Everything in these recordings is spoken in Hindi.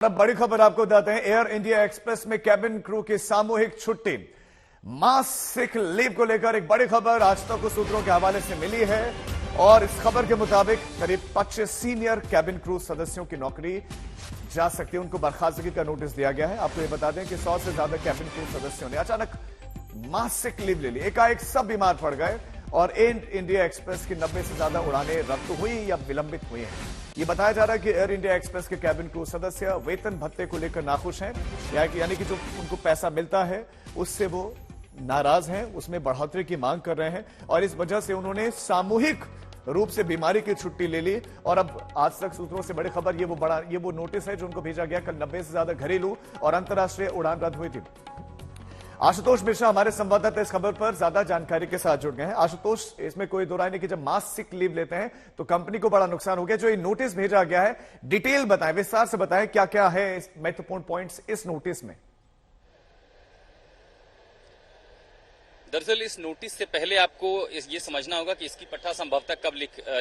अब बड़ी खबर आपको बताते हैं। एयर इंडिया एक्सप्रेस में कैबिन क्रू की सामूहिक छुट्टी, मास सिक लीव को लेकर एक बड़ी खबर आज तक कुछ सूत्रों के हवाले से मिली है और इस खबर के मुताबिक करीब 25 सीनियर कैबिन क्रू सदस्यों की नौकरी जा सकती है, उनको बर्खास्तगी का नोटिस दिया गया है। आपको यह बता दें कि 100 से ज्यादा कैबिन क्रू सदस्यों ने अचानक मासिक लीव ले ली। एकाएक सब बीमार पड़ गए और एयर इंडिया एक्सप्रेस की 90 से ज्यादा उड़ानें रद्द हुई या विलंबित हुई हैं। ये बताया जा रहा है कि एयर इंडिया एक्सप्रेस के कैबिन क्रू सदस्य वेतन भत्ते को लेकर नाखुश हैं, यानी कि जो उनको पैसा मिलता है उससे वो नाराज हैं, उसमें बढ़ोतरी की मांग कर रहे हैं और इस वजह से उन्होंने सामूहिक रूप से बीमारी की छुट्टी ले ली। और अब आज तक सूत्रों से बड़ी खबर ये वो नोटिस है जो उनको भेजा गया। कल 90 से ज्यादा घरेलू और अंतर्राष्ट्रीय उड़ान रद्द हुई थी। आशुतोष मिश्रा हमारे संवाददाता इस खबर पर ज्यादा जानकारी के साथ जुड़ गए हैं। आशुतोष, इसमें कोई दो राय नहीं कि जब मास सिक लीव लेते हैं तो कंपनी को बड़ा नुकसान हो गया। जो ये नोटिस भेजा गया है, डिटेल बताएं, विस्तार से बताएं क्या क्या है महत्वपूर्ण पॉइंट्स इस नोटिस में। दरअसल इस नोटिस से पहले आपको ये समझना होगा कि इसकी पटकथा संभवतः कब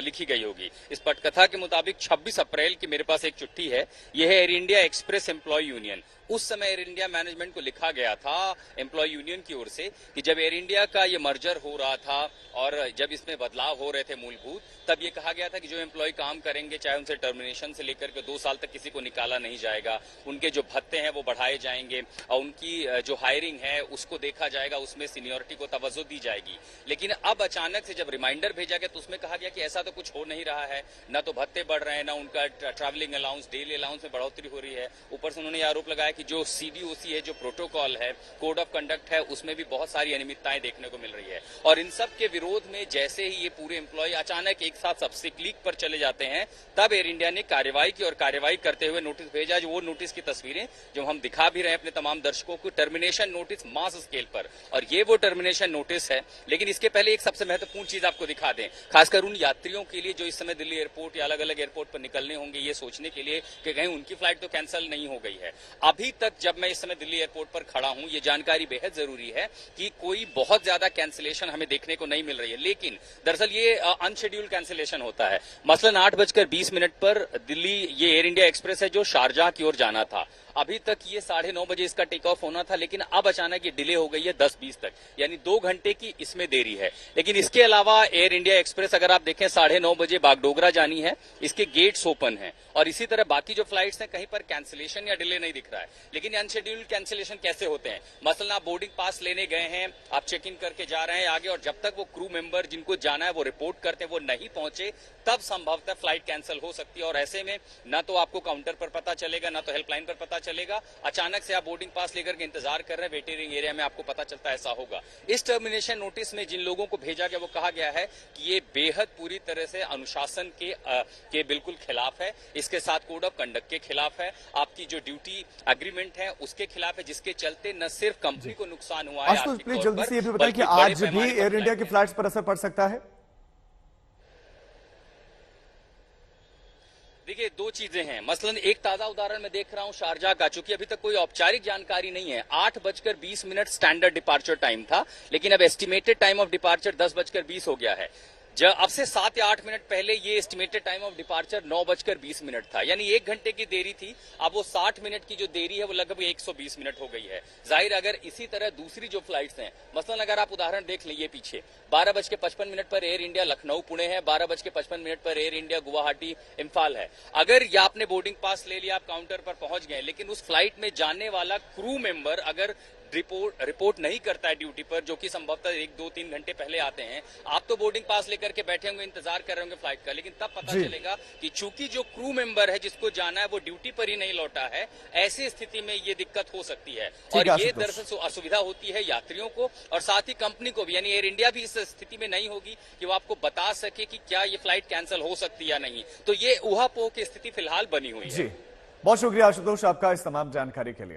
लिखी गई होगी। इस पटकथा के मुताबिक 26 अप्रैल की मेरे पास एक चिट्ठी है। यह है Air India Express employ union. उस समय एयर इंडिया मैनेजमेंट को लिखा गया था एम्प्लॉय यूनियन की ओर से कि जब एयर इंडिया का ये मर्जर हो रहा था और जब इसमें बदलाव हो रहे थे मूलभूत, तब ये कहा गया था कि जो एम्प्लॉय काम करेंगे चाहे उनसे टर्मिनेशन से लेकर के 2 साल तक किसी को निकाला नहीं जाएगा, उनके जो भत्ते हैं वो बढ़ाए जाएंगे और उनकी जो हायरिंग है उसको देखा जाएगा, उसमें सीनियरिटी को तवज्जो दी जाएगी। लेकिन अब अचानक से जब रिमाइंडर भेजा गया तो उसमें कहा गया कि ऐसा तो कुछ हो नहीं रहा है, न तो भत्ते बढ़ रहे हैं, न उनका ट्रैवलिंग अलाउंस, डेली अलाउंस में बढ़ोतरी हो रही है। ऊपर से उन्होंने आरोप लगाया कि जो सीडीओसी है, जो प्रोटोकॉल है, कोड ऑफ कंडक्ट है, उसमें भी बहुत सारी अनियमितताएं देखने को मिल रही है। और इन सब के विरोध में जैसे ही ये पूरे एम्प्लॉय अचानक एक साथ सबसे क्लिक पर चले जाते हैं, तब एयर इंडिया ने कार्रवाई की और कार्रवाई करते हुए नोटिस भेजा। जो वो नोटिस की तस्वीरें जो हम दिखा भी रहे हैं अपने तमाम दर्शकों को, टर्मिनेशन नोटिस मास स्केल पर, और ये वो टर्मिनेशन नोटिस है। लेकिन इसके पहले एक सबसे महत्वपूर्ण चीज आपको दिखा दें, खासकर उन यात्रियों के लिए जो इस समय दिल्ली एयरपोर्ट या अलग अलग एयरपोर्ट पर निकलने होंगे, ये सोचने के लिए कि कहीं उनकी फ्लाइट तो कैंसिल नहीं हो गई है। अभी तक जब मैं इस समय दिल्ली एयरपोर्ट पर खड़ा हूं, ये जानकारी बेहद जरूरी है कि कोई बहुत ज्यादा कैंसिलेशन हमें देखने को नहीं मिल रही है। लेकिन दरअसल ये अनशेड्यूल कैंसिलेशन होता है। मसलन 8:20 पर दिल्ली ये एयर इंडिया एक्सप्रेस है जो शारजाह की ओर जाना था। अभी तक ये 9:30 बजे इसका टेक ऑफ होना था, लेकिन अब अचानक ये डिले हो गई है 10:20 तक, यानी 2 घंटे की इसमें देरी है। लेकिन इसके अलावा एयर इंडिया एक्सप्रेस अगर आप देखें 9:30 बजे बागडोगरा जानी है, इसके गेट्स ओपन हैं और इसी तरह बाकी जो फ्लाइट्स हैं कहीं पर कैंसिलेशन या डिले नहीं दिख रहा है। लेकिन अनशेड्यूल्ड कैंसिलेशन कैसे होते हैं? मसलन आप बोर्डिंग पास लेने गए हैं, आप चेक इन करके जा रहे हैं आगे, और जब तक वो क्रू मेंबर जिनको जाना है वो रिपोर्ट करते हैं वो नहीं पहुंचे, तब संभवतः फ्लाइट कैंसिल हो सकती है। और ऐसे में न तो आपको काउंटर पर पता चलेगा, न तो हेल्पलाइन पर पता चलेगा। अचानक से आप बोर्डिंग पास लेकर के इंतजार कर रहे हैं, वेटिंग एरिया में आपको पता चलता है ऐसा होगा। इस टर्मिनेशन नोटिस में जिन लोगों को भेजा गया वो कहा गया है कि ये बेहद पूरी तरह से अनुशासन के बिल्कुल खिलाफ है, इसके साथ कोड ऑफ कंडक्ट के खिलाफ है, आपकी जो ड्यूटी एग्रीमेंट है उसके खिलाफ है, जिसके चलते न सिर्फ कंपनी को नुकसान हुआ है आर्थिक तौर पर, जल्दी से ये भी बताएं कि आज भी एयर इंडिया की फ्लाइट्स पर असर पड़ सकता है। देखिए, 2 चीजें हैं। मसलन एक ताजा उदाहरण मैं देख रहा हूं शारजाह का, चूंकि अभी तक कोई औपचारिक जानकारी नहीं है। 8:20 स्टैंडर्ड डिपार्चर टाइम था, लेकिन अब एस्टिमेटेड टाइम ऑफ डिपार्चर 10:20 हो गया है। अब से 7 या 8 मिनट पहले ये एस्टिमेटेड टाइम ऑफ डिपार्चर 9:20 था, यानी 1 घंटे की देरी थी। अब वो 60 मिनट की जो देरी है वो लगभग 120 मिनट हो गई है। जाहिर अगर इसी तरह दूसरी जो फ्लाइट्स हैं, मसलन अगर आप उदाहरण देख लीजिए पीछे 12:55 पर एयर इंडिया लखनऊ पुणे है, 12:55 पर एयर इंडिया गुवाहाटी इम्फाल है। अगर या आपने बोर्डिंग पास ले लिया, आप काउंटर पर पहुंच गए, लेकिन उस फ्लाइट में जाने वाला क्रू मेंबर अगर रिपोर्ट नहीं करता है ड्यूटी पर, जो कि संभवतः 1-2-3 घंटे पहले आते हैं, आप तो बोर्डिंग पास लेकर के बैठे होंगे, इंतजार कर रहे होंगे फ्लाइट का, लेकिन तब पता चलेगा कि चूंकि जो क्रू मेंबर है जिसको जाना है वो ड्यूटी पर ही नहीं लौटा है। ऐसी स्थिति में ये दिक्कत हो सकती है और ये दरअसल असुविधा होती है यात्रियों को और साथ ही कंपनी को भी, यानी एयर इंडिया भी इस स्थिति में नहीं होगी कि वो आपको बता सके कि क्या ये फ्लाइट कैंसिल हो सकती है या नहीं। तो ये ऊहापोह की स्थिति फिलहाल बनी हुई है। बहुत शुक्रिया आशुतोष आपका इस तमाम जानकारी के लिए।